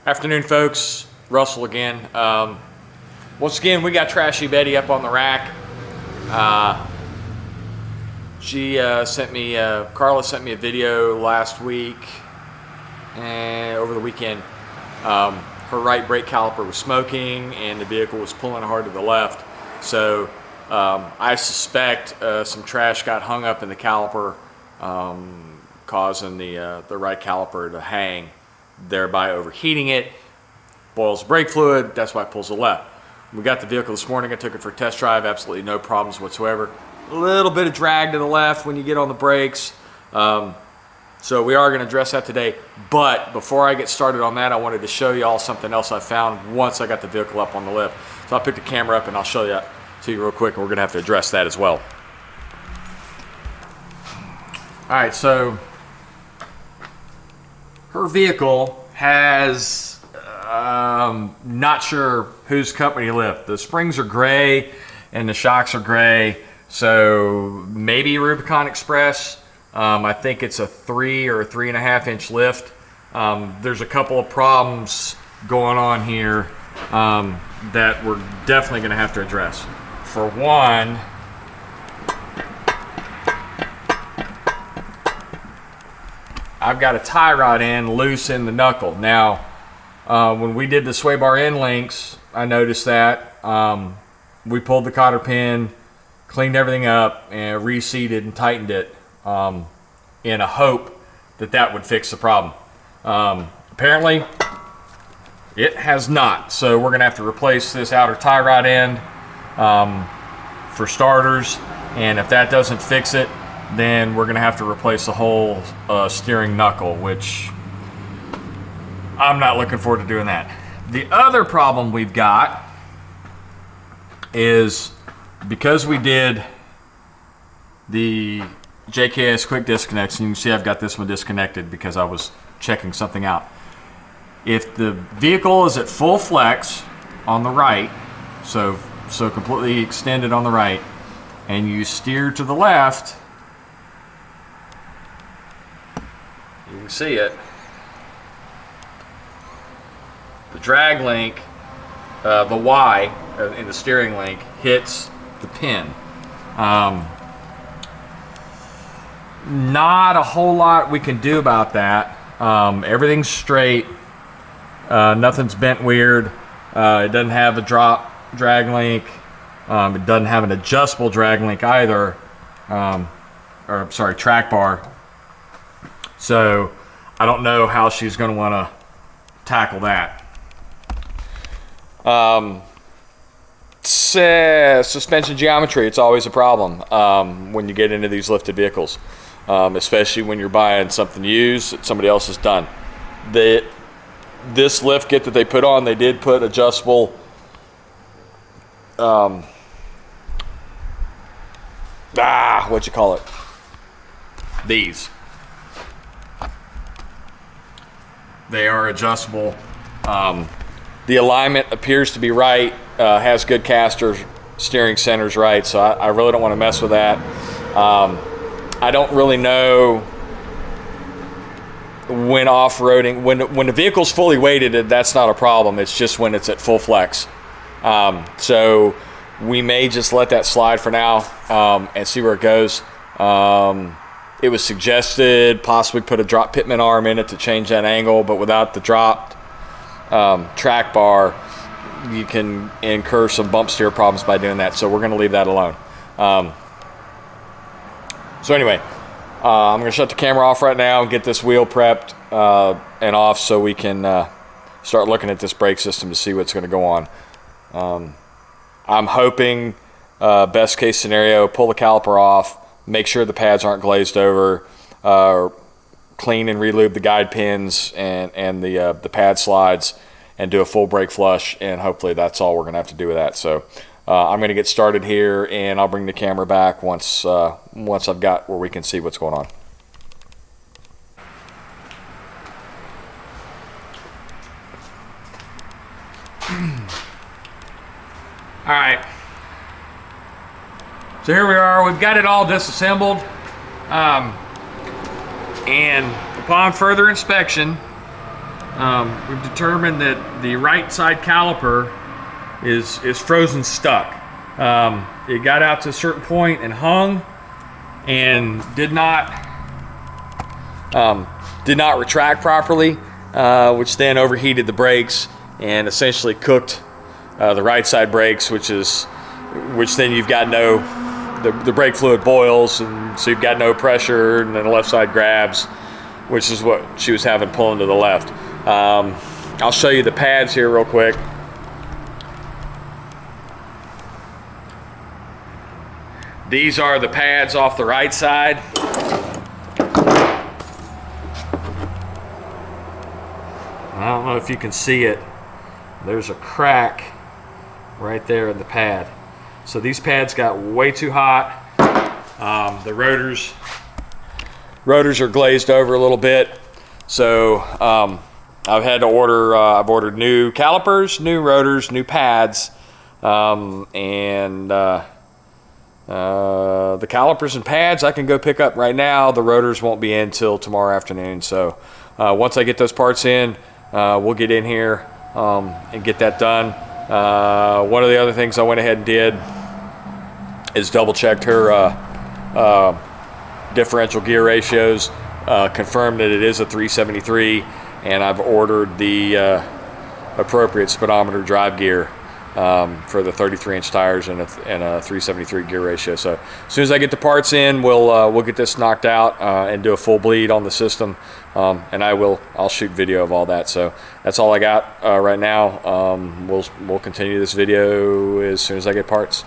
Afternoon, folks. Russell again. Once again, we got Trashy Betty up on the rack. Carla sent me a video last week and over the weekend. Her right brake caliper was smoking and the vehicle was pulling hard to the left. So I suspect some trash got hung up in the caliper, causing the right caliper to hang, thereby overheating it. Boils brake fluid, that's why it pulls to the left. We got the vehicle this morning, I took it for a test drive, absolutely no problems whatsoever. A little bit of drag to the left when you get on the brakes. So we are going to address that today. But before I get started on that, I wanted to show you all something else I found once I got the vehicle up on the lift. So I'll pick the camera up and I'll show you to you real quick, and we're going to have to address that as well. All right, so her vehicle has, not sure whose company lift. The springs are gray and the shocks are gray. So maybe Rubicon Express. I think it's a 3 or 3.5 inch lift. There's a couple of problems going on here that we're definitely going to have to address. For one, I've got a tie rod end loose in the knuckle. Now, when we did the sway bar end links, I noticed that. We pulled the cotter pin, cleaned everything up, and reseated and tightened it in a hope that that would fix the problem. Apparently, it has not. So we're going to have to replace this outer tie rod end for starters. And if that doesn't fix it, then we're going to have to replace the whole steering knuckle, which I'm not looking forward to doing that. The other problem we've got is because we did the JKS quick disconnects, and you can see I've got this one disconnected because I was checking something out. If the vehicle is at full flex on the right, so completely extended on the right, and you steer to the left, you can see it. The drag link, the Y in the steering link hits the pin. Not a whole lot we can do about that. Everything's straight. Nothing's bent weird. It doesn't have a drop drag link. It doesn't have an adjustable drag link either. Track bar. So I don't know how she's going to want to tackle that. Suspension geometry, it's always a problem when you get into these lifted vehicles, especially when you're buying something used that somebody else has done. This lift kit that they put on, they did put adjustable what you call it? These. They are adjustable. The alignment appears to be right, has good casters, steering center's right, so I really don't want to mess with that. I don't really know when off-roading, when the vehicle's fully weighted, that's not a problem. It's just when it's at full flex. So we may just let that slide for now and see where it goes. It was suggested possibly put a drop pitman arm in it to change that angle, but without the dropped track bar, you can incur some bump steer problems by doing that. So we're going to leave that alone. So anyway, I'm going to shut the camera off right now and get this wheel prepped and off so we can start looking at this brake system to see what's going to go on. I'm hoping best case scenario, pull the caliper off, make sure the pads aren't glazed over, clean and relube the guide pins and the pad slides, and do a full brake flush, and hopefully that's all we're going to have to do with that. So I'm going to get started here, and I'll bring the camera back once I've got where we can see what's going on. All right. So here we are. We've got it all disassembled. And upon further inspection, we've determined that the right side caliper is frozen stuck. It got out to a certain point and hung, and did not retract properly, which then overheated the brakes and essentially cooked the right side brakes, which then you've got the brake fluid boils, and so you've got no pressure, and then the left side grabs, which is what she was having pulling to the left. I'll show you the pads here real quick. These are the pads off the right side. I don't know if you can see it. There's a crack right there in the pad. So these pads got way too hot. The rotors are glazed over a little bit. So I've had to order, I've ordered new calipers, new rotors, new pads, and the calipers and pads I can go pick up right now. The rotors won't be in till tomorrow afternoon. So once I get those parts in, we'll get in here and get that done. One of the other things I went ahead and did is double checked her differential gear ratios, confirmed that it is a 373, and I've ordered the appropriate speedometer drive gear for the 33-inch tires and a 373 gear ratio. So as soon as I get the parts in, we'll get this knocked out and do a full bleed on the system, and I'll shoot video of all that. So that's all I got right now. We'll continue this video as soon as I get parts.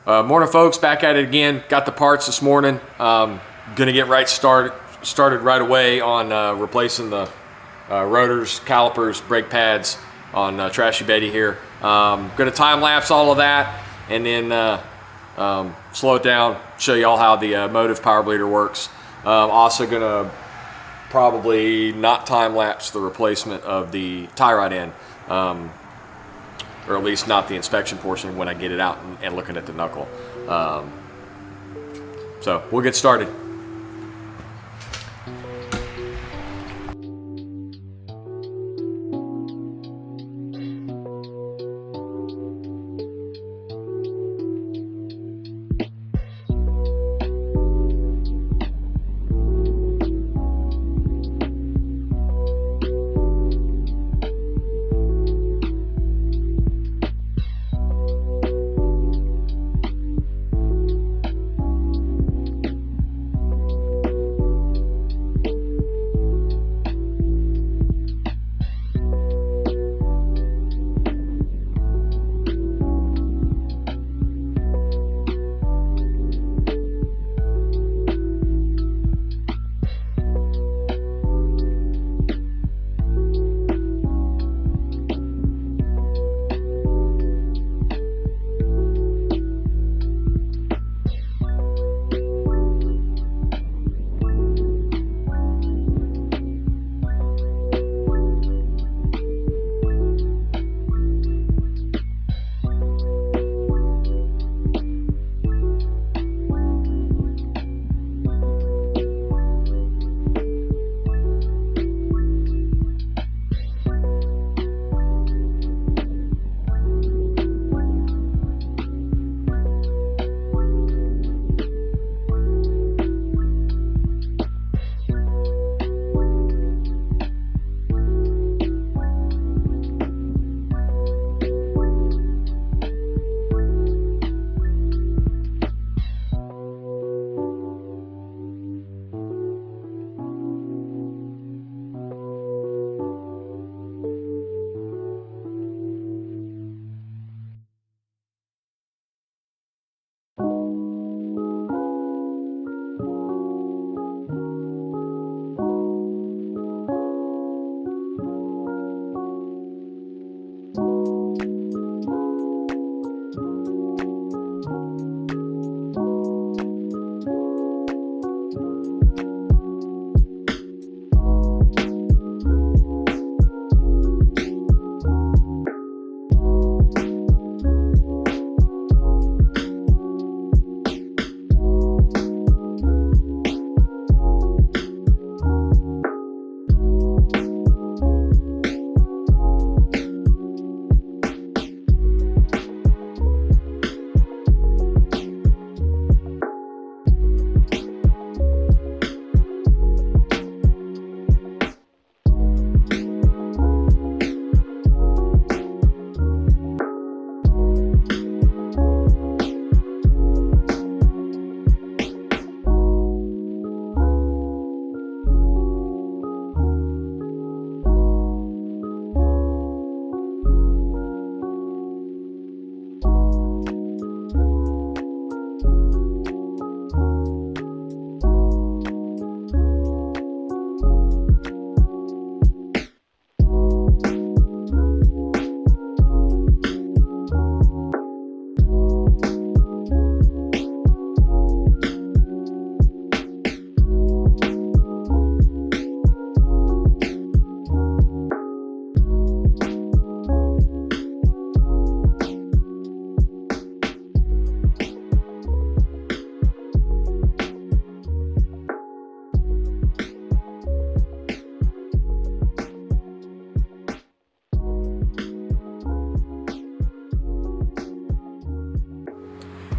Morning, folks. Back at it again. Got the parts this morning. Gonna get started right away on replacing the rotors, calipers, brake pads on Trashy Betty here. Gonna time lapse all of that and then slow it down, show you all how the motive power bleeder works. Also gonna probably not time lapse the replacement of the tie rod end, or at least not the inspection portion when I get it out and looking at the knuckle. So we'll get started.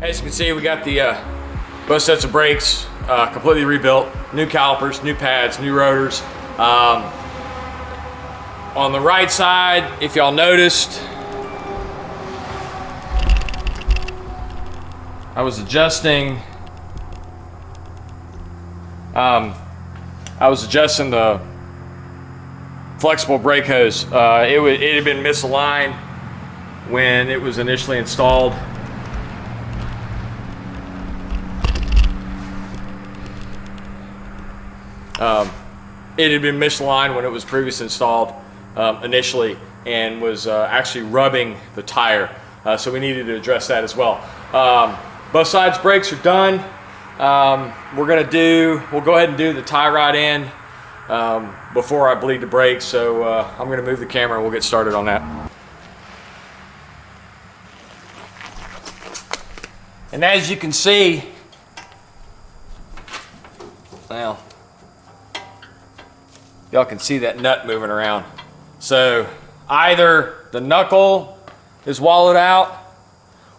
As you can see, we got the both sets of brakes completely rebuilt, new calipers, new pads, new rotors. On the right side, if y'all noticed, I was adjusting the flexible brake hose. It had been misaligned when it was initially installed. It had been misaligned when it was previously installed initially, and was actually rubbing the tire. So we needed to address that as well. Both sides brakes are done. We'll go ahead and do the tie rod end before I bleed the brakes. So I'm gonna move the camera and we'll get started on that. And as you can see, well, y'all can see that nut moving around. So either the knuckle is wallowed out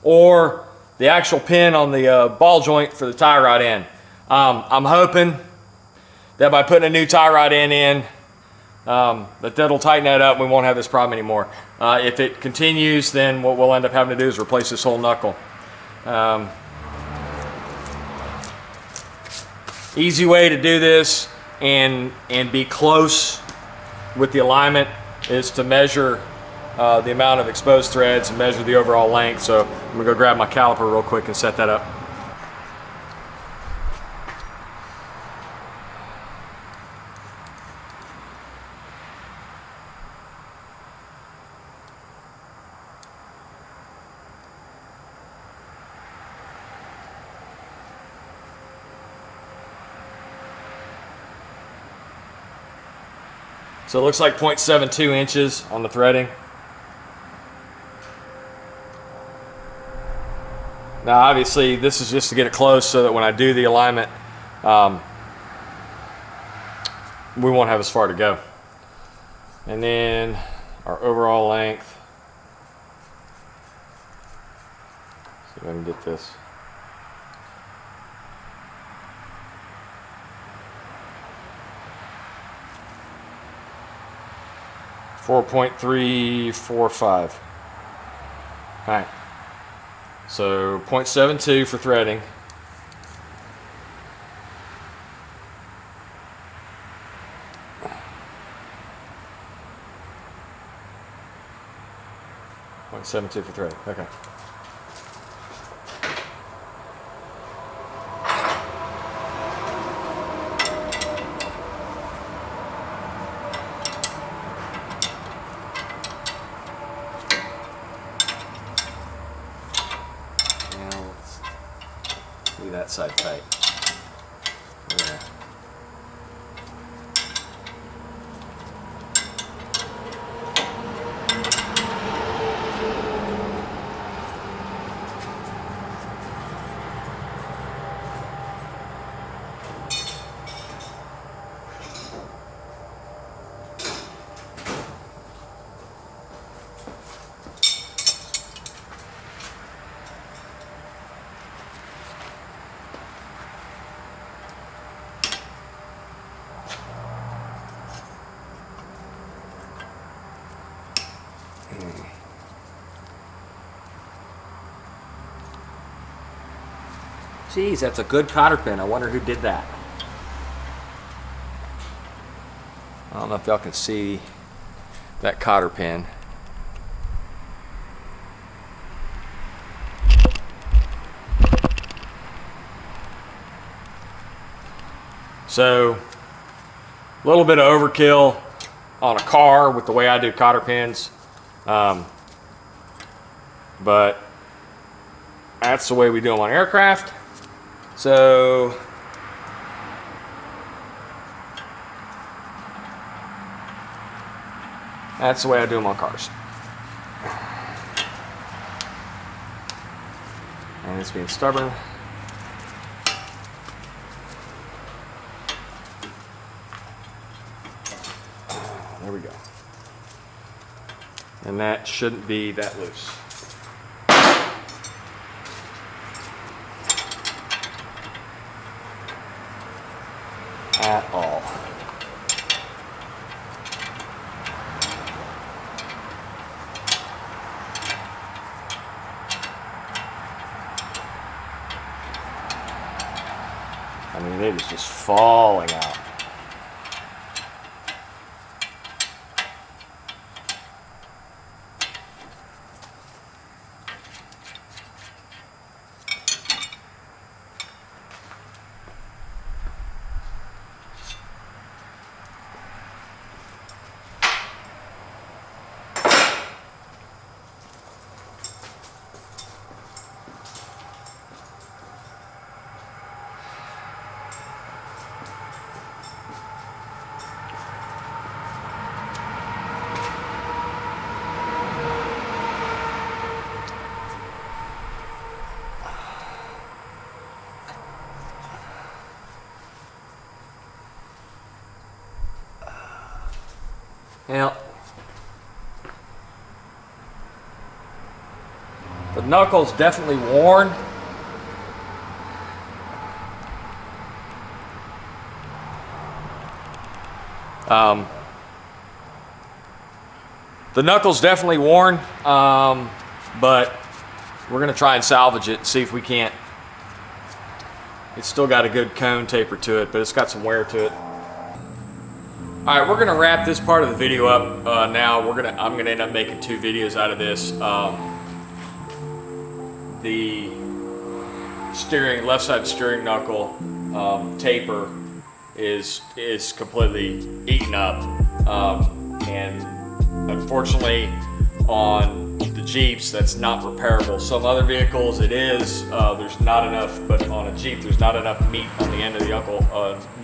or the actual pin on the ball joint for the tie rod end. I'm hoping that by putting a new tie rod end in, that'll tighten that up and we won't have this problem anymore. If it continues, then what we'll end up having to do is replace this whole knuckle. Easy way to do this and be close with the alignment is to measure the amount of exposed threads and measure the overall length. So I'm gonna go grab my caliper real quick and set that up. So it looks like 0.72 inches on the threading. Now obviously this is just to get it close so that when I do the alignment, we won't have as far to go. And then our overall length. See if I can get this. .345. All right. So 0.72 for threading. .72 for threading. Okay. That side tight. Yeah. Geez, that's a good cotter pin. I wonder who did that. I don't know if y'all can see that cotter pin. So, a little bit of overkill on a car with the way I do cotter pins. But that's the way we do them on aircraft. So that's the way I do them on cars. And it's being stubborn. There we go. And that shouldn't be that loose. it is just falling out. Now, the knuckle's definitely worn. The knuckle's definitely worn, but we're gonna try and salvage it and see if we can't. It's still got a good cone taper to it, but it's got some wear to it. All right, we're gonna wrap this part of the video up now. I'm gonna end up making 2 videos out of this. The left side steering knuckle taper is completely eaten up, and unfortunately on the Jeeps that's not repairable. Some other vehicles it is. There's not enough, but on a Jeep there's not enough meat on the end of the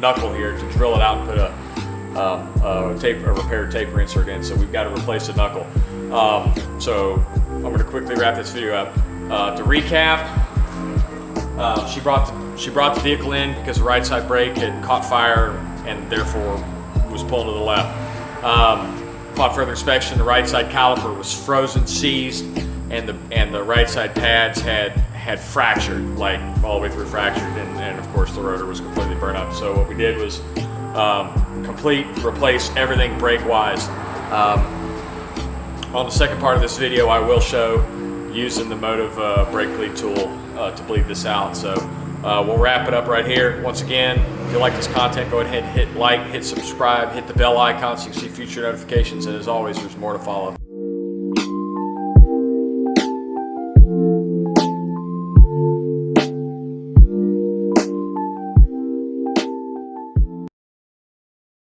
knuckle here to drill it out and put a repaired taper insert in, so we've got to replace the knuckle. So I'm going to quickly wrap this video up. To recap, she brought the vehicle in because the right side brake had caught fire and therefore was pulling to the left. Upon further inspection, the right side caliper was frozen, seized, and the right side pads had fractured, like all the way through fractured, and of course the rotor was completely burnt up. So what we did was replace everything brake-wise. On the second part of this video, I will show using the Motive brake bleed tool to bleed this out. So we'll wrap it up right here. Once again, if you like this content, go ahead and hit like, hit subscribe, hit the bell icon so you can see future notifications, and as always, there's more to follow.